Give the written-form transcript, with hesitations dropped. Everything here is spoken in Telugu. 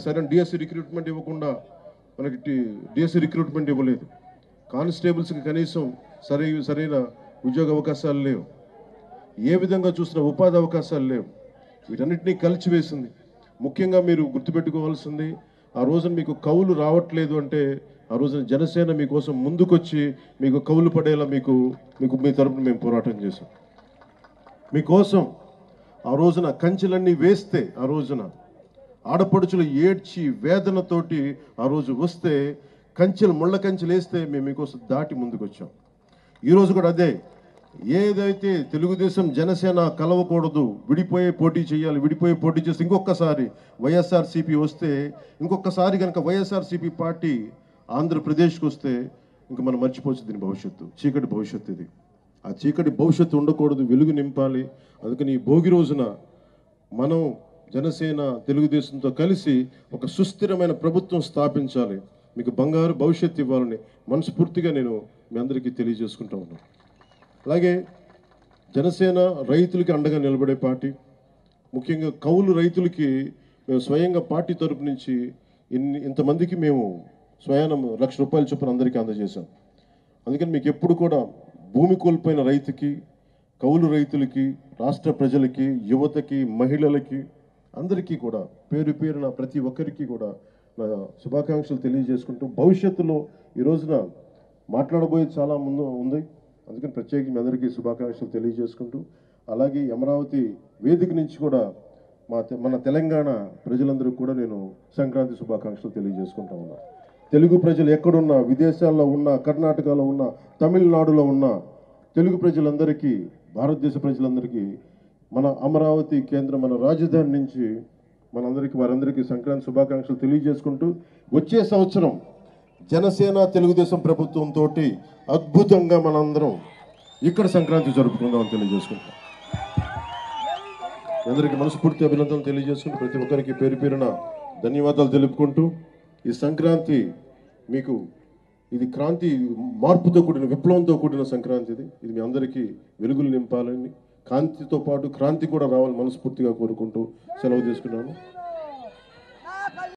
సరైన డిఎస్సి రిక్రూట్మెంట్ ఇవ్వకుండా మనకి డిఎస్సి రిక్రూట్మెంట్ ఇవ్వలేదు. కానిస్టేబుల్స్కి కనీసం సరైన ఉద్యోగ అవకాశాలు లేవు. ఏ విధంగా చూసినా ఉపాధి అవకాశాలు లేవు. వీటన్నిటినీ కలిచివేసింది. ముఖ్యంగా మీరు గుర్తుపెట్టుకోవాల్సింది, ఆ రోజున మీకు కౌలు రావట్లేదు అంటే ఆ రోజున జనసేన మీకోసం ముందుకొచ్చి మీకు కౌలు పడేలా మీకు మీ తరపున మేము పోరాటం చేశాం. మీకోసం ఆ రోజున కంచెలన్నీ వేస్తే, ఆ రోజున ఆడపడుచులు ఏడ్చి వేదనతోటి ఆ రోజు వస్తే, ముళ్ళ కంచెలు వేస్తే మేము మీకోసం దాటి ముందుకు వచ్చాం. ఈరోజు కూడా అదే, ఏదైతే తెలుగుదేశం జనసేన కలవకూడదు, విడిపోయే పోటీ చేయాలి, విడిపోయే పోటీ చేస్తే ఇంకొకసారి వైఎస్ఆర్సీపీ వస్తే, ఇంకొకసారి కనుక వైఎస్ఆర్సీపీ పార్టీ ఆంధ్రప్రదేశ్కి వస్తే ఇంకా మనం మర్చిపోవచ్చు దీని భవిష్యత్తు. చీకటి భవిష్యత్తు ఇది. ఆ చీకటి భవిష్యత్తు ఉండకూడదు, వెలుగు నింపాలి. అందుకని ఈ భోగి రోజున మనం జనసేన తెలుగుదేశంతో కలిసి ఒక సుస్థిరమైన ప్రభుత్వం స్థాపించాలి, మీకు బంగారు భవిష్యత్తు ఇవ్వాలని మనస్ఫూర్తిగా నేను మీ అందరికీ తెలియజేసుకుంటా ఉన్నాను. అలాగే జనసేన రైతులకి అండగా నిలబడే పార్టీ. ముఖ్యంగా కౌలు రైతులకి మేము స్వయంగా పార్టీ తరపు నుంచి ఇంతమందికి మేము స్వయానం ₹1,00,000 చొప్పున అందరికీ అందజేశాం. అందుకని మీకు ఎప్పుడు కూడా భూమి కోల్పోయిన రైతుకి, కౌలు రైతులకి, రాష్ట్ర ప్రజలకి, యువతకి, మహిళలకి అందరికీ కూడా పేరు పేరున ప్రతి ఒక్కరికి కూడా నా శుభాకాంక్షలు తెలియజేసుకుంటూ, భవిష్యత్తులో ఈ రోజున మాట్లాడబోయే చాలా ముందు ఉంది. అందుకని ప్రత్యేకంగా మీ అందరికీ శుభాకాంక్షలు తెలియజేసుకుంటూ, అలాగే అమరావతి వేదిక నుంచి కూడా మన తెలంగాణ ప్రజలందరికీ కూడా నేను సంక్రాంతి శుభాకాంక్షలు తెలియజేసుకుంటా ఉన్నాను. తెలుగు ప్రజలు ఎక్కడున్నా, విదేశాల్లో ఉన్నా, కర్ణాటకలో ఉన్నా, తమిళనాడులో ఉన్న తెలుగు ప్రజలందరికీ, భారతదేశ ప్రజలందరికీ మన అమరావతి కేంద్రం, మన రాజధాని నుంచి వారందరికీ సంక్రాంతి శుభాకాంక్షలు తెలియజేసుకుంటూ, వచ్చే సంవత్సరం జనసేన తెలుగుదేశం ప్రభుత్వంతో అద్భుతంగా మనందరం ఇక్కడ సంక్రాంతి జరుపుకుందామని తెలియజేసుకుంటాం. అందరికీ మనస్ఫూర్తి అభినందనలు తెలియజేసుకుంటూ, ప్రతి ఒక్కరికి పేరు పేరున ధన్యవాదాలు తెలుపుకుంటూ, ఈ సంక్రాంతి మీకు ఇది క్రాంతి, మార్పుతో కూడిన, విప్లవంతో కూడిన సంక్రాంతి. ఇది మీ అందరికీ వెలుగులు నింపాలని, కాంతితో పాటు క్రాంతి కూడా రావాలని మనస్ఫూర్తిగా కోరుకుంటూ సెలవు తీసుకున్నాను.